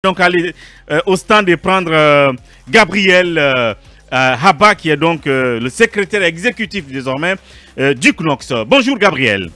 Donc aller au stand et prendre Gabriel Haba, qui est donc le secrétaire exécutif désormais du CNOCS. Bonjour Gabriel.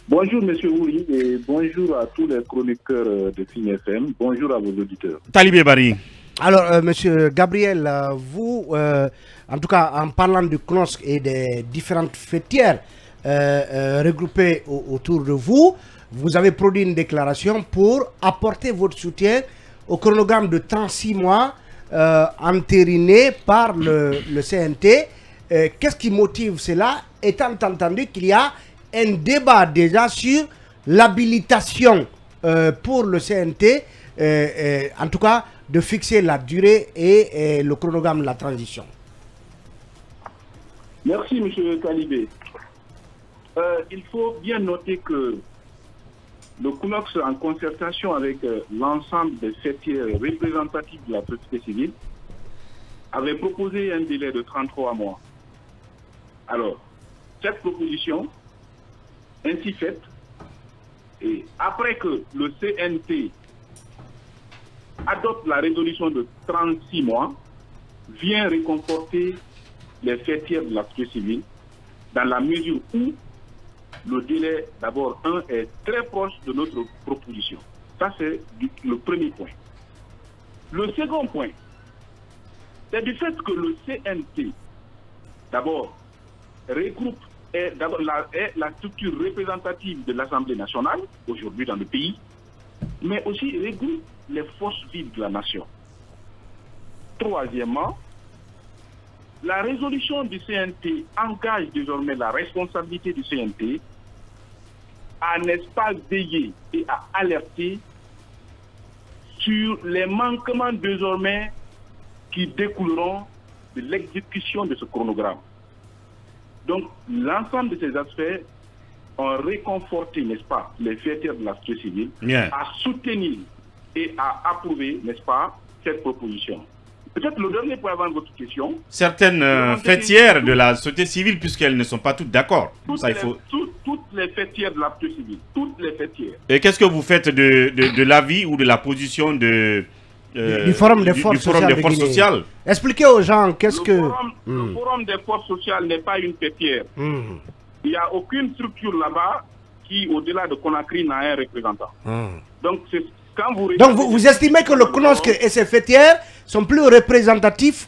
Bonjour Monsieur Ouri et bonjour à tous les chroniqueurs de Film FM. Bonjour à vos auditeurs. Talibé Bari. Alors Monsieur Gabriel, vous, en tout cas en parlant du CNOCS et des différentes fêtières regroupées autour de vous, vous avez produit une déclaration pour apporter votre soutien au chronogramme de 36 mois entériné par le CNT. Qu'est-ce qui motive cela, étant entendu qu'il y a un débat déjà sur l'habilitation pour le CNT, en tout cas de fixer la durée et le chronogramme de la transition? Merci Monsieur Talibé. Il faut bien noter que le CNOCS, en concertation avec l'ensemble des fêtières représentatives de la société civile, avait proposé un délai de 33 mois. Alors, cette proposition, ainsi faite, et après que le CNT adopte la résolution de 36 mois, vient réconforter les fêtières de la société civile dans la mesure où le délai, d'abord, est très proche de notre proposition. Ça, c'est le premier point. Le second point, c'est du fait que le CNT, d'abord, regroupe, est la structure représentative de l'Assemblée nationale, aujourd'hui dans le pays, mais aussi regroupe les forces vives de la nation. Troisièmement, la résolution du CNT engage désormais la responsabilité du CNT à, n'est-ce pas, veiller et à alerter sur les manquements désormais qui découleront de l'exécution de ce chronogramme. Donc, l'ensemble de ces aspects ont réconforté, n'est-ce pas, les fêtières de la société civile à soutenir et à approuver, n'est-ce pas, cette proposition. Peut-être le dernier point avant votre question. Certaines fêtières de la société civile, puisqu'elles ne sont pas toutes d'accord. Toutes les fêtières de la société civile. Toutes les fêtières. Et qu'est-ce que vous faites de l'avis ou de la position du Forum des forces sociales? Expliquez aux gens qu'est-ce que... Le Forum des forces sociales n'est pas une fêtière. Il n'y a aucune structure là-bas qui, au-delà de Conakry, n'a un représentant. Donc, vous estimez que le CNOCS et ses fêtières sont plus représentatifs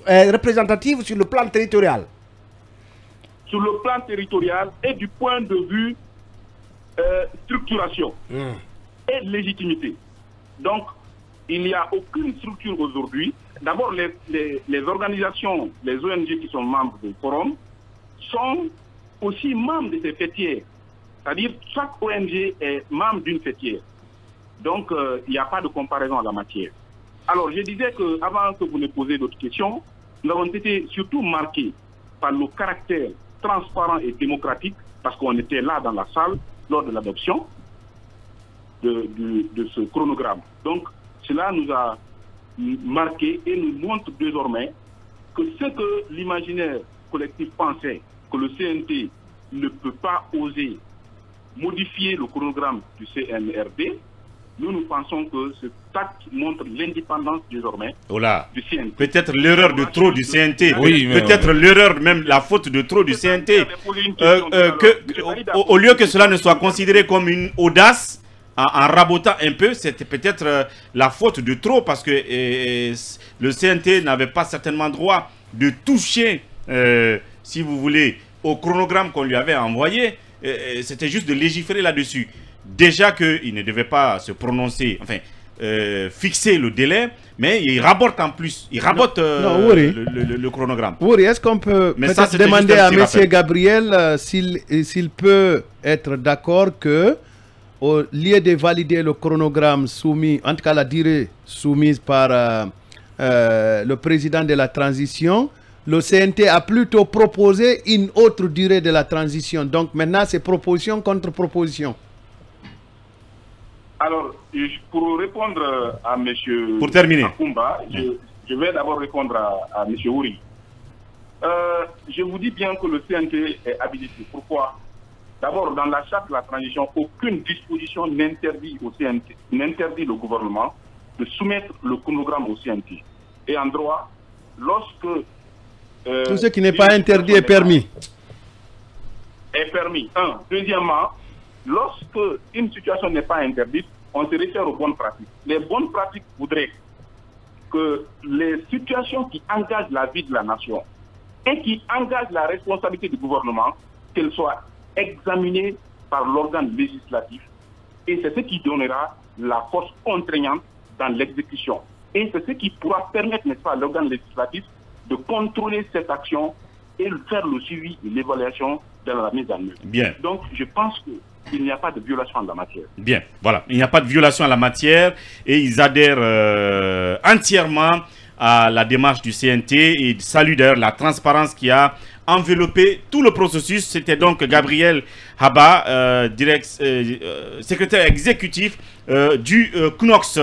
sur le plan territorial? Sur le plan territorial et du point de vue structuration et légitimité. Donc, il n'y a aucune structure aujourd'hui. D'abord, les organisations, les ONG qui sont membres du forum sont aussi membres de ces fêtières. C'est-à-dire chaque ONG est membre d'une fêtière. Donc, il n'y a pas de comparaison en la matière. Alors, je disais qu'avant que vous ne posiez d'autres questions, nous avons été surtout marqués par le caractère transparent et démocratique, parce qu'on était là dans la salle lors de l'adoption de ce chronogramme. Donc, cela nous a marqué et nous montre désormais que ce que l'imaginaire collectif pensait, que le CNT ne peut pas oser modifier le chronogramme du CNRD, nous pensons que ce acte montre l'indépendance désormais du CNT. Peut-être l'erreur de trop du CNT, peut-être l'erreur, même la faute de trop du CNT. Au lieu que cela ne soit considéré comme une audace, en rabotant un peu, c'était peut-être la faute de trop, parce que le CNT n'avait pas certainement droit de toucher, si vous voulez, au chronogramme qu'on lui avait envoyé. C'était juste de légiférer là-dessus. Déjà qu'il ne devait pas se prononcer, enfin, fixer le délai, mais il rabote en plus. Il rabote le chronogramme. Oui, est-ce qu'on peut demander à M. Gabriel s'il peut être d'accord que, au lieu de valider le chronogramme soumis, en tout cas la durée soumise par le président de la transition, le CNT a plutôt proposé une autre durée de la transition. Donc maintenant, c'est proposition contre proposition. Alors, pour répondre à M. Pour terminer. Akumba, je vais d'abord répondre à M. Ouri. Je vous dis bien que le CNT est habilité. Pourquoi? D'abord, dans la charte de la transition, aucune disposition n'interdit au CNT, n'interdit le gouvernement de soumettre le chronogramme au CNT. Et en droit, lorsque... tout ce qui n'est pas interdit est permis. Est permis. Un. Deuxièmement, lorsque une situation n'est pas interdite, on se réfère aux bonnes pratiques. Les bonnes pratiques voudraient que les situations qui engagent la vie de la nation et qui engagent la responsabilité du gouvernement, qu'elles soient examinées par l'organe législatif. Et c'est ce qui donnera la force contraignante dans l'exécution. Et c'est ce qui pourra permettre, n'est-ce pas, à l'organe législatif de contrôler cette action et faire le suivi et l'évaluation de la mise en œuvre. Bien. Donc, je pense qu'il n'y a pas de violation en la matière. Bien, voilà. Il n'y a pas de violation en la matière et ils adhèrent entièrement à la démarche du CNT et ils saluent d'ailleurs la transparence qui a enveloppé tout le processus. C'était donc Gabriel Haba, secrétaire exécutif du CNOSS.